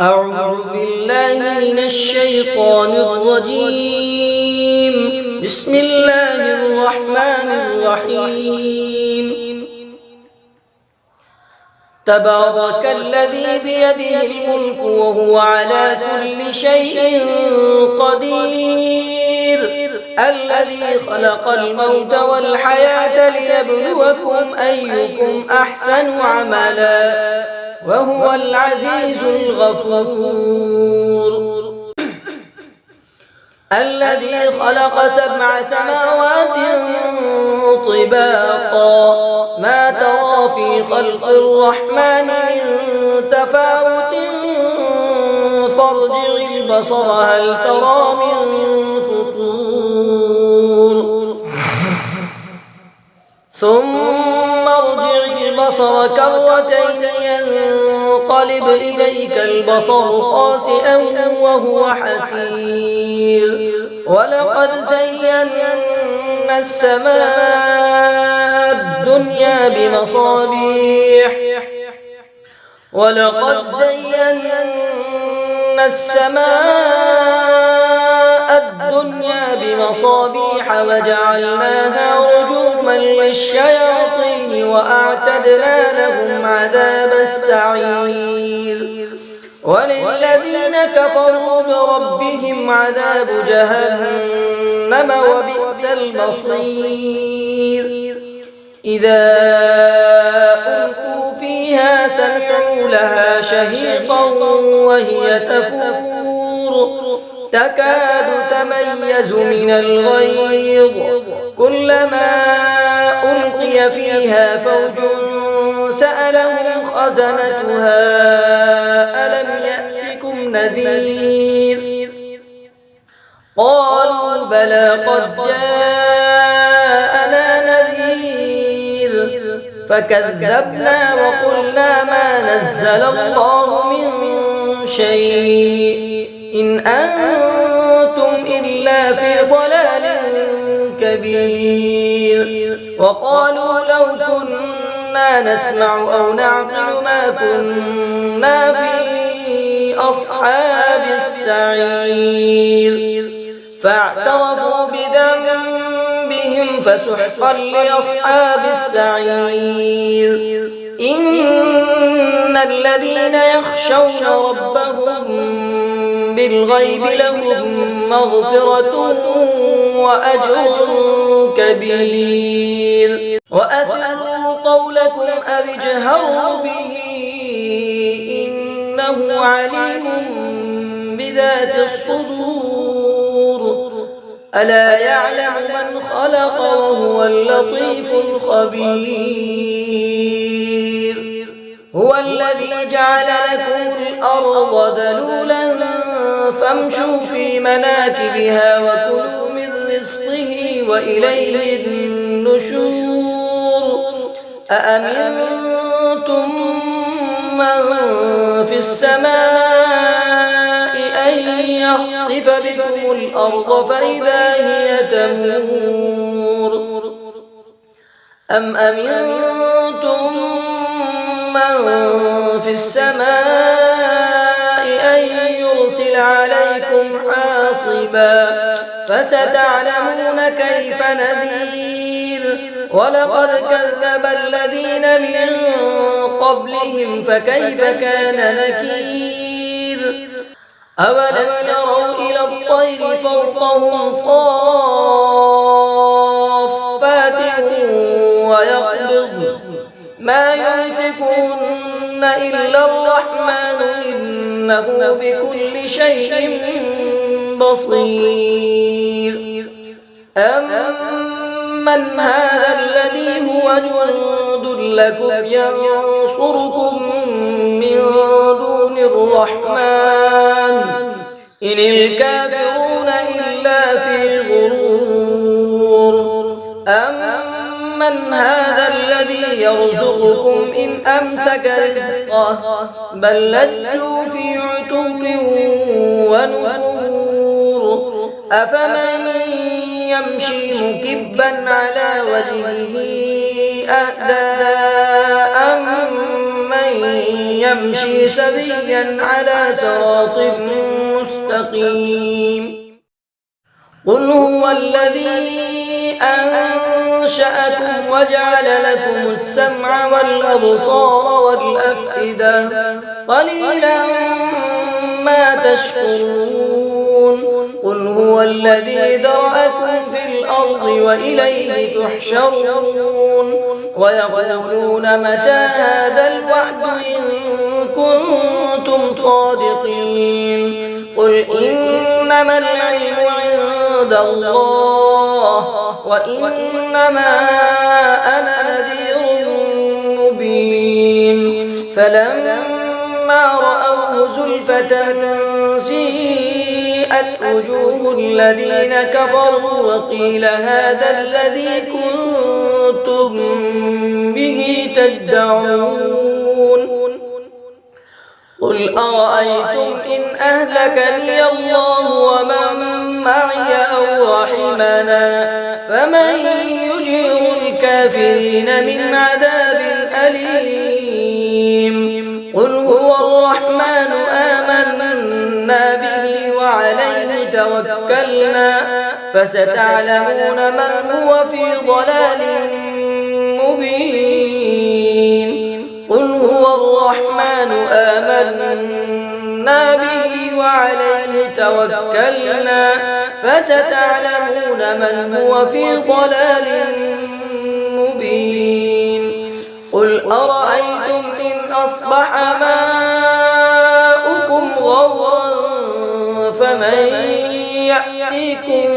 أعوذ بالله من الشيطان الرجيم. بسم الله الرحمن الرحيم. تبارك الذي بيده الملك وهو على كل شيء قدير، الذي خلق الموت والحياة ليبلوكم أيكم أحسن عملا وهو العزيز الغفور. الذي خلق 7 سماوات طباقا ما ترى في خلق الرحمن من تفاوت فارجع البصر هل ترى من فطور ثم ارجع البصر كرتين ينقلب إليك البصر خاسئا وهو حسير. ولقد زينا السماء الدنيا بمصابيح وجعلناها رجوما للشياطين وأعتدنا لهم عذاب السعير. وللذين كفروا بربهم عذاب جهنم وبئس المصير. إذا ألقوا فيها سمعوا لها شهيقا وهي تفور تكاد تميز من الغيظ كلما ألقي فيها فوج سألهم خزنتها ألم يأتكم نذير قالوا بلى قد جاءنا نذير فكذبنا وقلنا ما نزل الله من شيء إن أنتم إلا في ضلال كبير. وقالوا لو كنا نسمع أو نعقل ما كنا في أصحاب السعير فاعترفوا بذنبهم فسحقا لأصحاب السعير. إن الذين يخشون ربهم بالغيب لهم مغفرة وأجر كبير. وأسروا قولكم أو اجهروا به إنه عليم بذات الصدور. ألا يعلم من خلق وهو اللطيف الخبير. هو الذي جعل لكم الأرض ذلولا فامشوا في مناكبها وكلوا من رزقه وإليه النشور. أأمنتم من في السماء أن يخسف بكم الأرض فإذا هي تمور أم أمنتم من في السماء أن يرسل عليكم حاصبا فستعلمون كيف نذير. ولقد كذب الذين من قبلهم فكيف كان نكير. أولم يروا إلى الطير فوقهم صافات ويقبضن ما يمسكهن إلا الرحمن إنه بكل شيء بصير. أمن هذا الذي هو جند لكم ينصركم من دون الرحمن إن الكافرون إلا في غرور. أمن هذا الذي يرزقكم إن أمسك رزقه بل لجوا في عتو ونفور. أفمن يمشي مكبا على وجهه أهدى أمن يمشي سويا على صراط مستقيم. قل هو الذي أنشأكم وجعل لكم السمع والأبصار والأفئدة قليلا ما تشكرون. قل هو الذي ذرأكم في الأرض وإليه تحشرون. ويقولون متى هذا الوعد إن كنتم صادقين. قل إنما العلم عند الله وإنما أنا نذير مبين. فلما رأوه زلفة سيئت وجوه الذين كفروا وقيل هذا الذي كنتم به تدعون. قل أرأيتم إن أهلكني الله ومن معي أو رحمنا فمن يجير الكافرين من عذاب أليم. قل هو الرحمن آمنا به وعليه توكلنا فستعلمون من هو في ضلال مبين. قل هو الرحمن آمنا به وعليه توكلنا فستعلمون من هو في ضلال مبين. قل أرأيتم إن أصبح ماؤكم غورا فمن يأتيكم